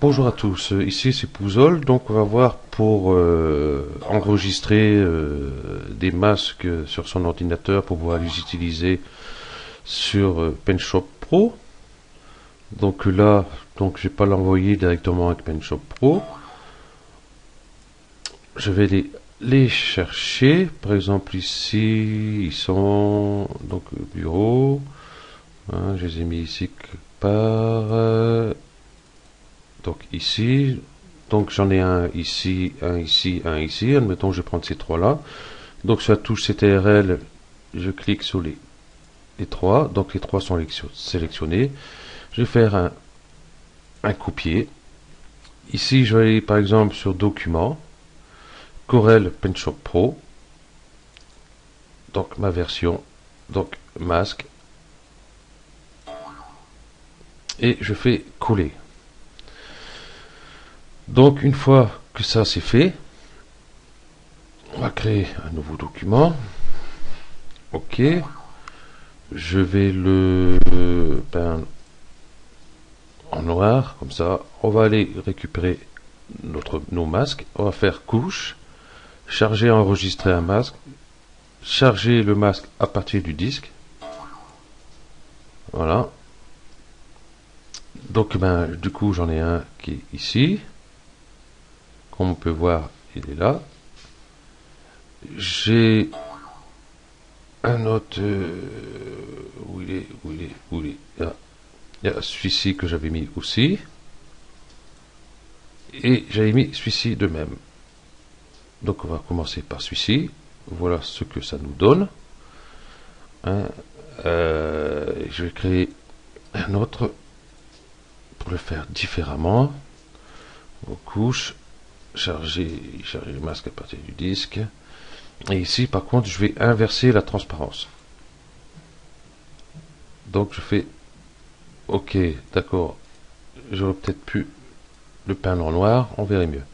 Bonjour à tous, ici c'est Pouzol, donc on va voir pour enregistrer des masques sur son ordinateur pour pouvoir les utiliser sur PenShop Pro. Donc là, je vais pas l'envoyer directement avec PenShop Pro. Je vais les chercher, par exemple ici, ils sont donc bureau, hein, je les ai mis ici quelque part. Donc ici, j'en ai un ici, un ici, un ici. Admettons que je vais prendre ces trois-là. Donc sur la touche CTRL, je clique sur les trois. Donc les trois sont sélectionnés. Je vais faire un copier. Ici, je vais aller par exemple sur Documents, Corel PenShop Pro. Donc ma version, donc masque. Et je fais coller. Donc une fois que ça c'est fait, on va créer un nouveau document. OK. Je vais le peindre en noir, comme ça. On va aller récupérer nos masques. On va faire couche, charger, enregistrer un masque, charger le masque à partir du disque. Voilà. Donc du coup j'en ai un qui est ici. Comme on peut voir, il est là. J'ai un autre où il est là. Il y a celui-ci que j'avais mis aussi. Et j'avais mis celui-ci de même. Donc on va commencer par celui-ci. Voilà ce que ça nous donne. Hein, je vais créer un autre pour le faire différemment. Aux couches, charger le masque à partir du disque. Et ici par contre je vais inverser la transparence. Donc je fais OK, d'accord. J'aurais peut-être pu le peindre en noir, on verrait mieux.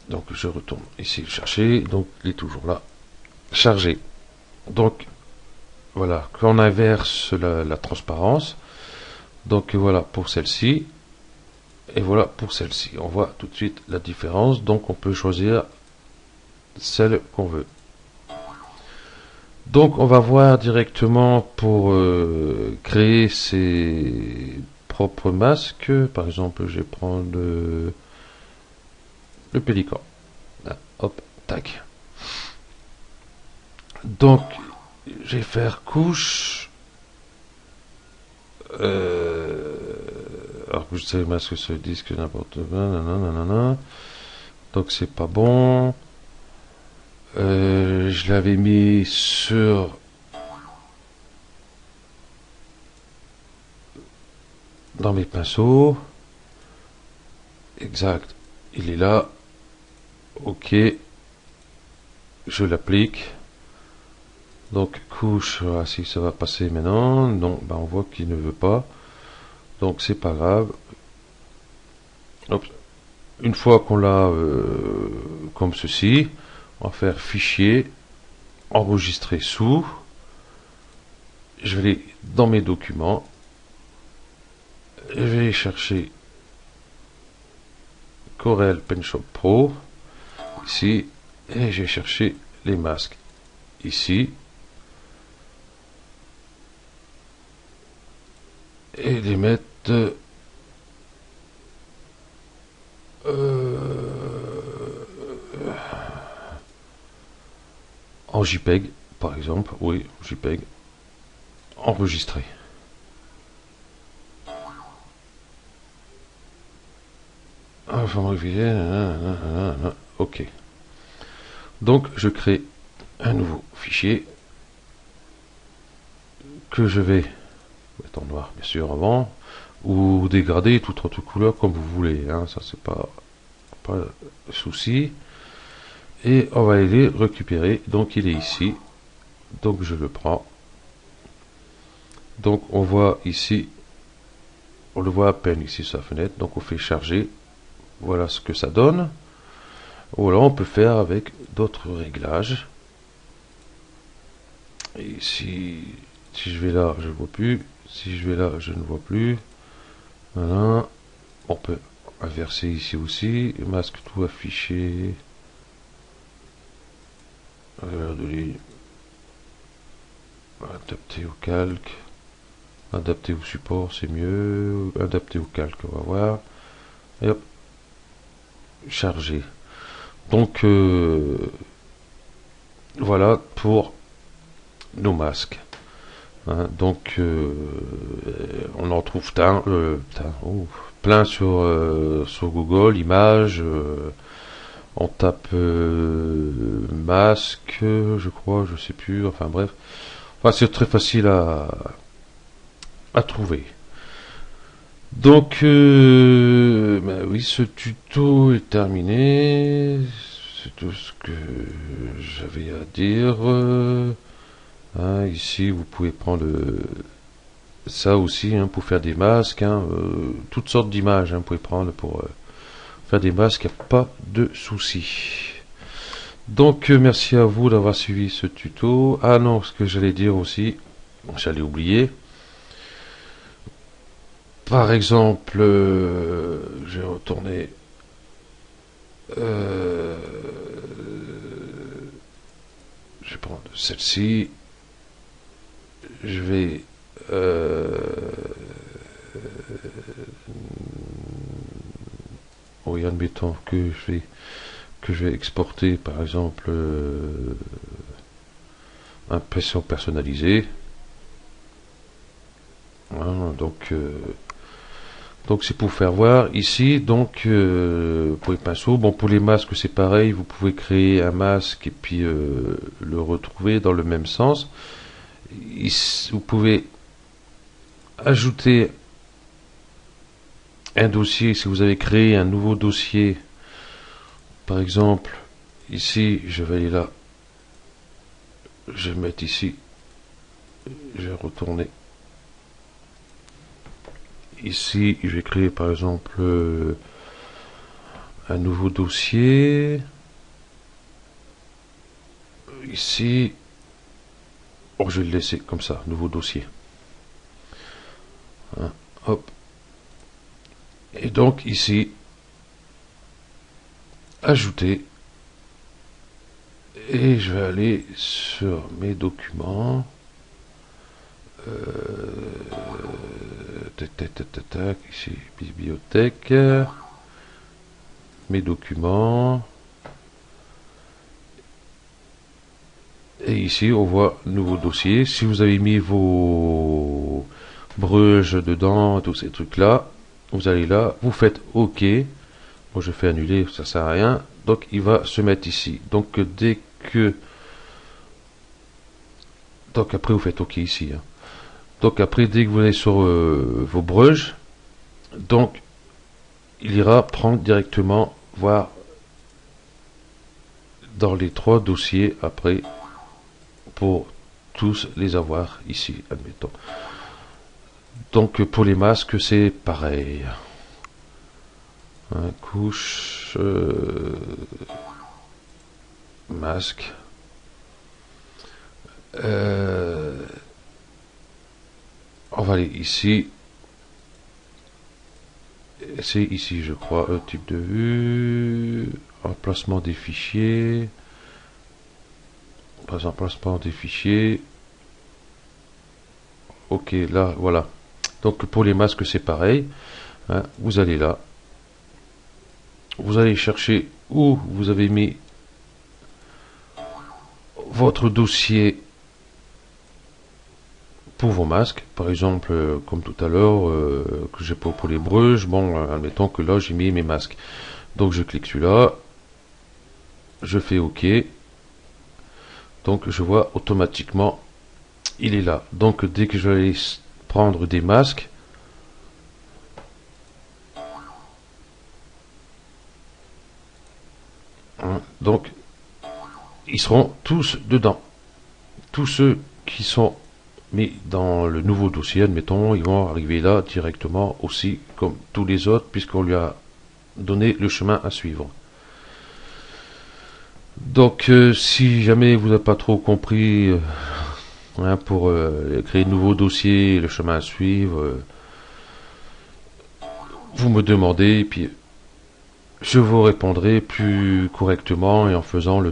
Donc je retourne ici chercher, donc il est toujours là. Charger. Donc voilà, quand on inverse la transparence, donc voilà pour celle-ci, et voilà pour celle-ci. On voit tout de suite la différence, donc on peut choisir celle qu'on veut. Donc on va voir directement pour créer ses propres masques. Par exemple, je vais prendre le pélican. Là, hop, tac. Donc je vais faire couche. Alors que je sais masque sur le disque n'importe quoi. Nanana. Donc c'est pas bon. Je l'avais mis sur dans mes pinceaux. Exact. Il est là. OK. Je l'applique. Donc couche, voilà, si ça va passer maintenant. Non, on voit qu'il ne veut pas. Donc c'est pas grave. Hop. Une fois qu'on l'a comme ceci, on va faire fichier, enregistrer sous. Je vais aller dans mes documents. Je vais aller chercher Corel PenShop Pro ici et je vais chercher les masques ici et les mettre en JPEG par exemple. Oui, JPEG enregistré. OK. Donc je crée un nouveau fichier que je vais mettre en noir bien sûr avant, ou dégrader toute autre couleur comme vous voulez, hein, ça c'est pas souci. Et on va aller récupérer, donc il est ici, donc je le prends. Donc on voit ici, on le voit à peine ici sur la fenêtre, donc on fait charger. Voilà ce que ça donne. Ou alors on peut faire avec d'autres réglages. Et si je vais là, je ne vois plus. Si je vais là, je ne vois plus. Voilà. On peut inverser ici aussi. Masque tout affiché. De ligne. Adapté au calque. Adapté au support, c'est mieux. Adapté au calque, on va voir. Et hop. Charger. Donc, voilà pour nos masques. Hein, donc, on en trouve plein sur Google, images. On tape masque, je crois, je sais plus. Enfin bref, enfin, c'est très facile à trouver. Donc, ben oui, ce tuto est terminé. C'est tout ce que j'avais à dire. Hein, ici, vous pouvez prendre ça aussi hein, pour faire des masques. Hein, toutes sortes d'images hein, vous pouvez prendre pour faire des masques. Il n'y a pas de souci. Donc, merci à vous d'avoir suivi ce tuto. Ah non, ce que j'allais dire aussi, j'allais oublier. Par exemple, je vais retourner. Je vais prendre celle-ci. Je vais oui, admettons que je vais exporter par exemple impression personnalisée. Voilà, donc c'est pour faire voir ici donc pour les pinceaux. Bon, pour les masques c'est pareil, vous pouvez créer un masque et puis le retrouver dans le même sens. Ici, vous pouvez ajouter un dossier si vous avez créé un nouveau dossier. Par exemple, ici, je vais aller là, je vais mettre ici, je vais retourner. Ici, je vais créer par exemple un nouveau dossier. Ici, oh, je vais le laisser comme ça, nouveau dossier. Hein, hop. Et donc ici, ajouter. Et je vais aller sur mes documents. Ici, bibliothèque. Mes documents. Et ici, on voit nouveau dossier. Si vous avez mis vos breuges dedans, tous ces trucs-là, vous allez là, vous faites OK. Moi, je fais annuler, ça sert à rien. Donc, il va se mettre ici. Donc, dès que... Donc, après, vous faites OK ici. Hein. Donc, après, dès que vous allez sur vos breuges, donc, il ira prendre directement, voir dans les 3 dossiers après, pour tous les avoir ici, admettons. Donc, pour les masques, c'est pareil. Hein, couche, masque. On va aller ici. C'est ici, je crois, type de vue, emplacement des fichiers. Emplacement des fichiers. Ok, là, voilà. Donc pour les masques, c'est pareil. Hein, vous allez là. Vous allez chercher où vous avez mis votre dossier pour vos masques. Par exemple, comme tout à l'heure, que j'ai pour les breuges. Bon, admettons que là, j'ai mis mes masques. Donc je clique celui-là. Je fais OK. Donc je vois automatiquement, il est là. Donc dès que je vais prendre des masques, hein, donc ils seront tous dedans. Tous ceux qui sont mis dans le nouveau dossier, admettons, ils vont arriver là directement aussi comme tous les autres, puisqu'on lui a donné le chemin à suivre. Donc si jamais vous n'avez pas trop compris hein, pour créer de nouveaux dossiers, le chemin à suivre, vous me demandez, et puis je vous répondrai plus correctement et en faisant le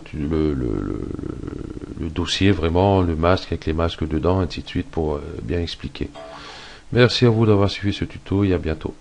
dossier vraiment, le masque avec les masques dedans, ainsi de suite, pour bien expliquer. Merci à vous d'avoir suivi ce tuto et à bientôt.